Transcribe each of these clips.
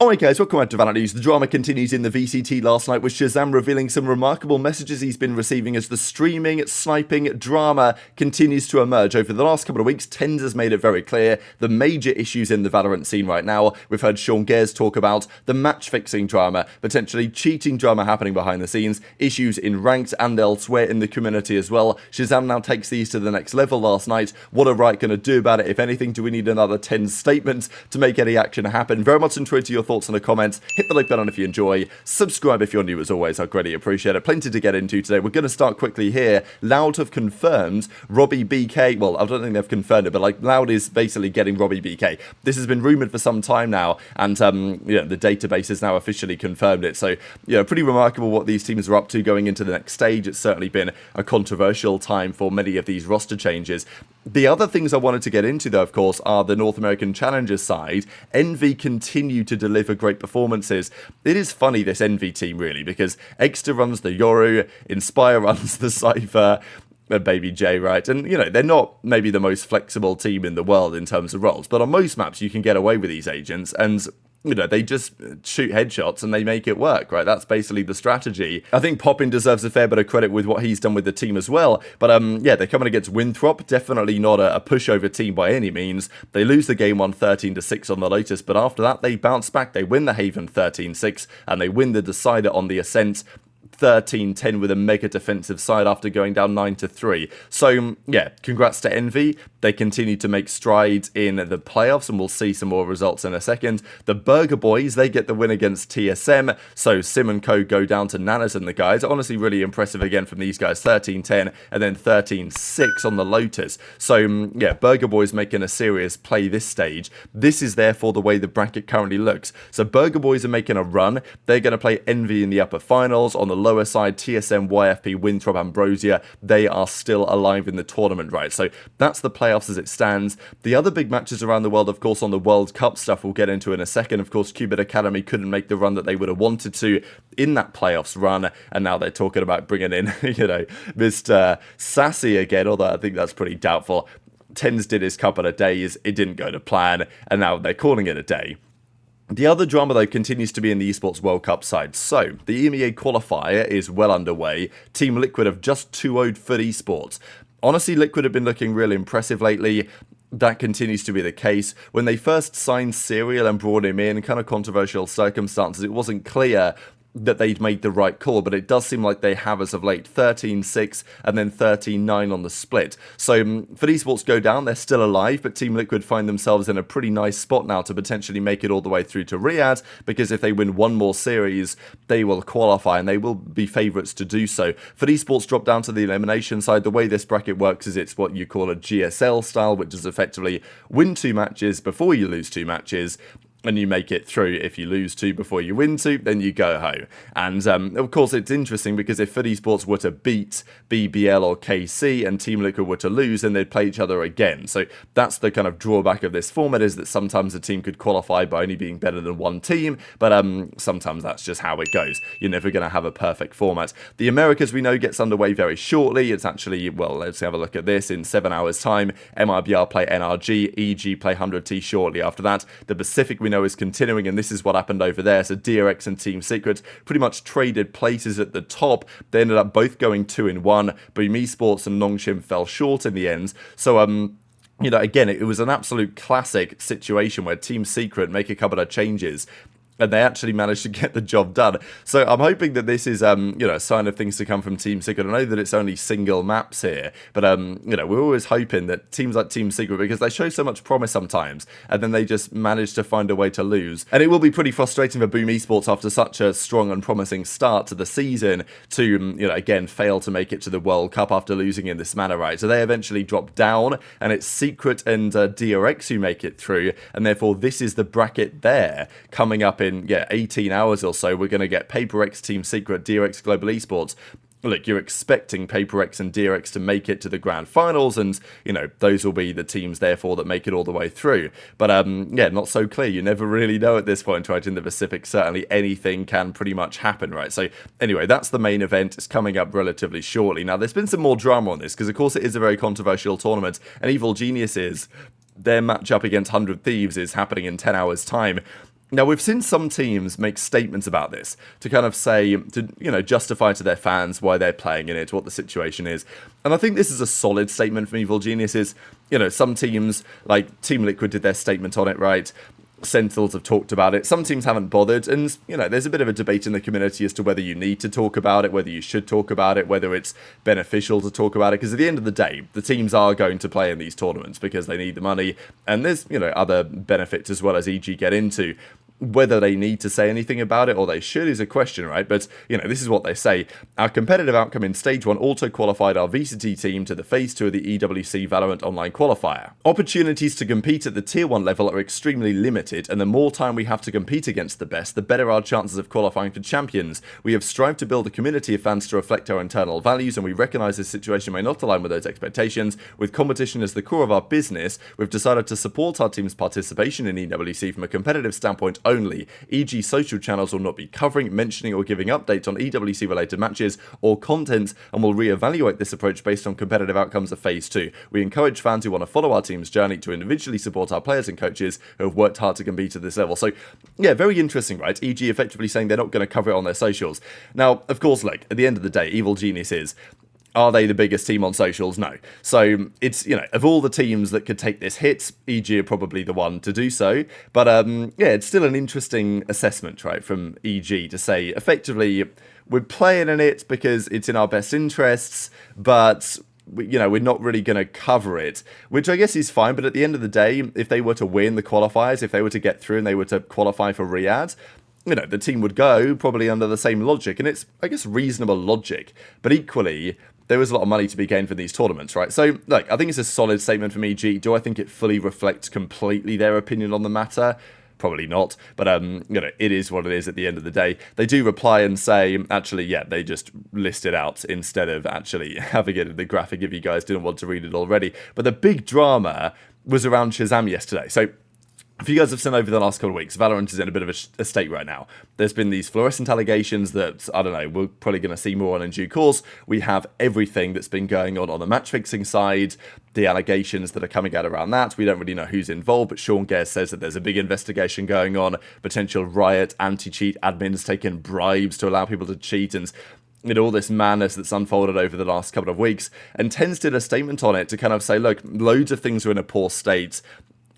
Alright guys, welcome back to Valorant News. The drama continues in the VCT last night with ShahZaM revealing some remarkable messages he's been receiving as the streaming, sniping drama continues to emerge. Over the last couple of weeks, TenZ has made it very clear the major issues in the Valorant scene right now. We've heard ShahZaM talk about the match-fixing drama, potentially cheating drama happening behind the scenes, issues in ranks and elsewhere in the community as well. ShahZaM now takes these to the next level last night. What are Riot going to do about it? If anything, do we need another TenZ statement to make any action happen? Very much enjoyed your thoughts in the comments. Hit the like button if you enjoy. Subscribe if you're new as always. I'd greatly appreciate it. Plenty to get into today. We're going to start quickly here. Loud have confirmed Robbie BK. Well, I don't think they've confirmed it, but like Loud is basically getting Robbie BK. This has been rumored for some time now, and the database has now officially confirmed it. So, pretty remarkable what these teams are up to going into the next stage. It's certainly been a controversial time for many of these roster changes. The other things I wanted to get into, though, of course, are the North American Challengers side. ENVY continue to deliver great performances. It is funny, this ENVY team, really, because Exeter runs the Yoru, Inspire runs the Cypher, and Baby J, right? And, they're not maybe the most flexible team in the world in terms of roles, but on most maps you can get away with these agents, and they just shoot headshots and they make it work, right? That's basically the strategy. I think Poppin deserves a fair bit of credit with what he's done with the team as well. But, they're coming against Winthrop. Definitely not a pushover team by any means. They lose the game 1 13-6 on the Lotus, but after that, they bounce back. They win the Haven 13-6, and they win the Decider on the Ascent 13-10 with a mega defensive side after going down 9-3. So, congrats to ENVY. They continue to make strides in the playoffs, and we'll see some more results in a second. The Burger Boys, they get the win against TSM, so Sim and Co go down to Nanas and the guys. Honestly, really impressive again from these guys. 13-10 and then 13-6 on the Lotus. So, Burger Boys making a serious play this stage. This is therefore the way the bracket currently looks. So, Burger Boys are making a run. They're going to play ENVY in the upper finals. On the lower side, TSM, YFP, Winthrop, Ambrosia, they are still alive in the tournament, right? So that's the playoffs as it stands. The other big matches around the world, of course, on the World Cup stuff we'll get into in a second. Of course, Qubit Academy couldn't make the run that they would have wanted to in that playoffs run, and now they're talking about bringing in, Mr. Sassy again, although I think that's pretty doubtful. TenZ did his couple of days, it didn't go to plan, and now they're calling it a day. The other drama, though, continues to be in the Esports World Cup side. So, the EMEA qualifier is well underway. Team Liquid have just 2-0'd FUT Esports. Honestly, Liquid have been looking really impressive lately. That continues to be the case. When they first signed Serial and brought him in, kind of controversial circumstances, it wasn't clear that they'd made the right call, but it does seem like they have as of late. 13-6 and then 13-9 on the split. So for esports go down, they're still alive, but Team Liquid find themselves in a pretty nice spot now to potentially make it all the way through to Riyadh, because if they win one more series, they will qualify and they will be favourites to do so. For esports drop down to the elimination side, the way this bracket works is it's what you call a GSL style, which is effectively win 2 matches before you lose 2 matches, and you make it through. If you lose 2 before you win 2, then you go home. And of course, it's interesting because if FUT Esports were to beat BBL or KC and Team Liquid were to lose, then they'd play each other again. So that's the kind of drawback of this format, is that sometimes a team could qualify by only being better than one team, but sometimes that's just how it goes. You're never going to have a perfect format. The Americas, we know, gets underway very shortly. It's actually, well, let's have a look at this. In 7 hours' time, MIBR play NRG, EG play 100T shortly after that. The Pacific, we know, is continuing, and this is what happened over there. So DRX and Team Secret pretty much traded places at the top. They ended up both going 2-1. Boom Esports and Nongshim fell short in the end. So again, it was an absolute classic situation where Team Secret make a couple of changes and they actually managed to get the job done. So I'm hoping that this is, a sign of things to come from Team Secret. I know that it's only single maps here, but, we're always hoping that teams like Team Secret, because they show so much promise sometimes, and then they just manage to find a way to lose. And it will be pretty frustrating for Boom Esports after such a strong and promising start to the season to, again, fail to make it to the World Cup after losing in this manner, right? So they eventually drop down, and it's Secret and DRX who make it through, and therefore this is the bracket there. Coming up in 18 hours or so, we're going to get PaperX, Team Secret, DRX Global Esports. Look, you're expecting PaperX and DRX to make it to the grand finals, and, those will be the teams, therefore, that make it all the way through. But, not so clear. You never really know at this point, right? In the Pacific, certainly anything can pretty much happen, right? So, anyway, that's the main event. It's coming up relatively shortly. Now, there's been some more drama on this, because, of course, it is a very controversial tournament, and Evil Geniuses, their matchup against 100 Thieves is happening in 10 hours' time. Now, we've seen some teams make statements about this to kind of say, to justify to their fans why they're playing in it, what the situation is. And I think this is a solid statement from Evil Geniuses. Some teams, like Team Liquid did their statement on it, right? Sentinels have talked about it. Some teams haven't bothered, and there's a bit of a debate in the community as to whether you need to talk about it, whether you should talk about it, whether it's beneficial to talk about it, because at the end of the day, the teams are going to play in these tournaments because they need the money, and there's other benefits as well as EG get into. Whether they need to say anything about it or they should is a question, right? But, this is what they say. Our competitive outcome in Stage 1 auto-qualified our VCT team to the Phase 2 of the EWC Valorant online qualifier. Opportunities to compete at the Tier 1 level are extremely limited, and the more time we have to compete against the best, the better our chances of qualifying for champions. We have strived to build a community of fans to reflect our internal values, and we recognise this situation may not align with those expectations. With competition as the core of our business, we've decided to support our team's participation in EWC from a competitive standpoint only, e.g. social channels will not be covering, mentioning or giving updates on EWC related matches or content, and will re-evaluate this approach based on competitive outcomes of Phase 2. We encourage fans who want to follow our team's journey to individually support our players and coaches who have worked hard to compete at this level. So yeah, very interesting, right? EG effectively saying they're not going to cover it on their socials. Now, of course, at the end of the day, Evil Genius is, are they the biggest team on socials? No. So it's, of all the teams that could take this hit, EG are probably the one to do so. But it's still an interesting assessment, right, from EG to say, effectively, we're playing in it because it's in our best interests, but we're not really going to cover it, which I guess is fine. But at the end of the day, if they were to win the qualifiers, if they were to get through and they were to qualify for Riyadh, the team would go probably under the same logic, and it's, I guess, reasonable logic. But equally, there is a lot of money to be gained for these tournaments, right? So, I think it's a solid statement from EG. Do I think it fully reflects completely their opinion on the matter? Probably not, but it is what it is at the end of the day. They do reply and say, actually, yeah, they just list it out instead of actually having it in the graphic if you guys didn't want to read it already. But the big drama was around ShahZaM yesterday. So, if you guys have seen over the last couple of weeks, Valorant is in a bit of a state right now. There's been these fluorescent allegations that, I don't know, we're probably going to see more on in due course. We have everything that's been going on the match-fixing side, the allegations that are coming out around that. We don't really know who's involved, but Sean Gare says that there's a big investigation going on, potential riot, anti-cheat, admins taking bribes to allow people to cheat, and all this madness that's unfolded over the last couple of weeks. And TenZ did a statement on it to kind of say, look, loads of things are in a poor state.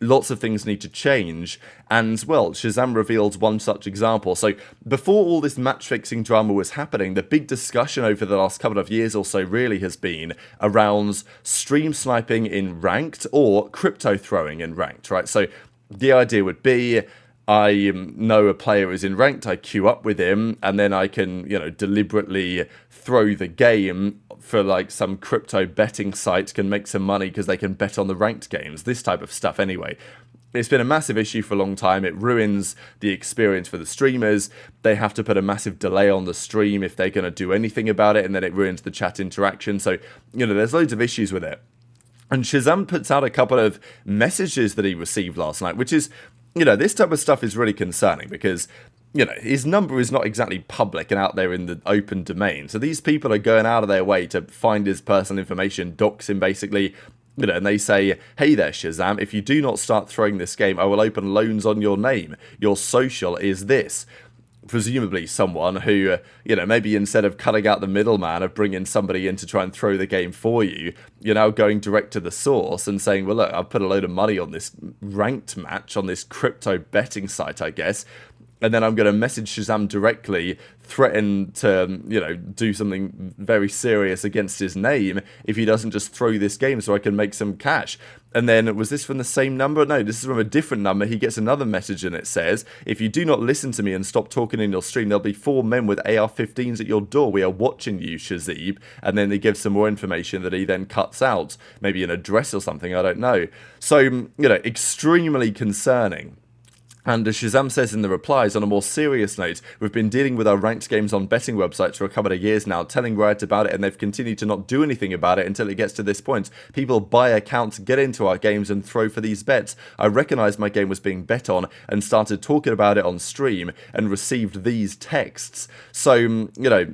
Lots of things need to change, and, well, ShahZaM revealed one such example. So, before all this match-fixing drama was happening, the big discussion over the last couple of years or so really has been around stream sniping in ranked or crypto throwing in ranked, right? So, the idea would be, I know a player is in ranked, I queue up with him, and then I can, deliberately throw the game for some crypto betting site can make some money because they can bet on the ranked games, this type of stuff anyway. It's been a massive issue for a long time. It ruins the experience for the streamers. They have to put a massive delay on the stream if they're going to do anything about it, and then it ruins the chat interaction. So, there's loads of issues with it. And ShahZaM puts out a couple of messages that he received last night, which is, this type of stuff is really concerning because, his number is not exactly public and out there in the open domain. So these people are going out of their way to find his personal information, dox him basically, and they say, hey there, ShahZaM, if you do not start throwing this game, I will open loans on your name. Your social is this. Presumably someone who, maybe instead of cutting out the middleman of bringing somebody in to try and throw the game for you, you're now going direct to the source and saying, well, look, I've put a load of money on this ranked match, on this crypto betting site, I guess, and then I'm going to message ShahZaM directly, threaten to, do something very serious against his name if he doesn't just throw this game so I can make some cash. And then, was this from the same number? No, this is from a different number. He gets another message and it says, if you do not listen to me and stop talking in your stream, there'll be 4 men with AR-15s at your door. We are watching you, ShahZaM. And then he gives some more information that he then cuts out. Maybe an address or something, I don't know. So, extremely concerning. And as ShahZaM says in the replies, on a more serious note, we've been dealing with our ranked games on betting websites for a couple of years now, telling Riot about it, and they've continued to not do anything about it until it gets to this point. People buy accounts, get into our games, and throw for these bets. I recognised my game was being bet on and started talking about it on stream and received these texts. So,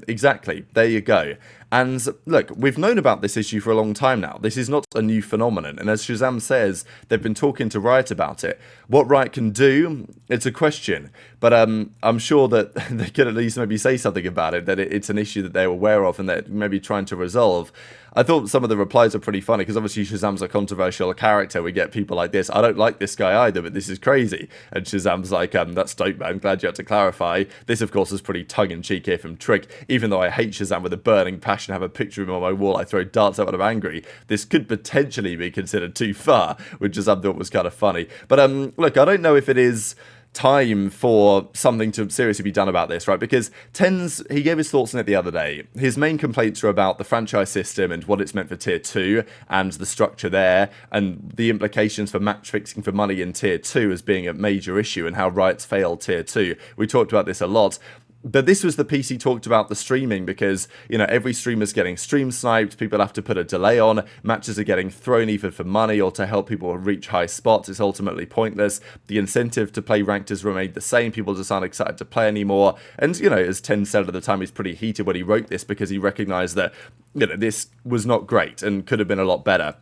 exactly, there you go. And look, we've known about this issue for a long time now. This is not a new phenomenon. And as ShahZaM says, they've been talking to Riot about it. What Riot can do, it's a question. But I'm sure that they could at least maybe say something about it, that it's an issue that they're aware of and they're maybe trying to resolve. I thought some of the replies are pretty funny, because obviously ShahZaM's a controversial character. We get people like this, I don't like this guy either, but this is crazy. And ShahZaM's like, that's dope, man, glad you had to clarify. This, of course, is pretty tongue-in-cheek here from Trick. Even though I hate ShahZaM with a burning passion, have a picture of him on my wall, I throw darts out when I'm angry. This could potentially be considered too far, which ShahZaM thought was kind of funny. But look, I don't know if it is time for something to seriously be done about this, right? Because TenZ, he gave his thoughts on it the other day. His main complaints are about the franchise system and what it's meant for Tier 2 and the structure there, and the implications for match fixing for money in Tier 2 as being a major issue, and how Riot's failed Tier 2. We talked about this a lot. But this was the piece he talked about, the streaming, because, you know, every streamer's getting stream sniped, people have to put a delay on, matches are getting thrown either for money or to help people reach high spots. It's ultimately pointless. The incentive to play ranked has remained the same, people just aren't excited to play anymore. And, you know, as TenZ said at the time, he's pretty heated when he wrote this, because he recognised that, you know, this was not great and could have been a lot better,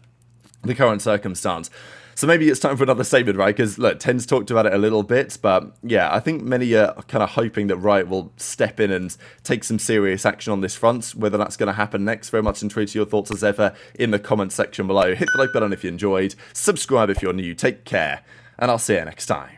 the current circumstance. So maybe it's time for another statement, right? Because, look, TenZ talked about it a little bit, but yeah, I think many are kind of hoping that Riot will step in and take some serious action on this front. Whether that's going to happen next, very much intrigued to your thoughts as ever in the comments section below. Hit the like button if you enjoyed, subscribe if you're new, take care, and I'll see you next time.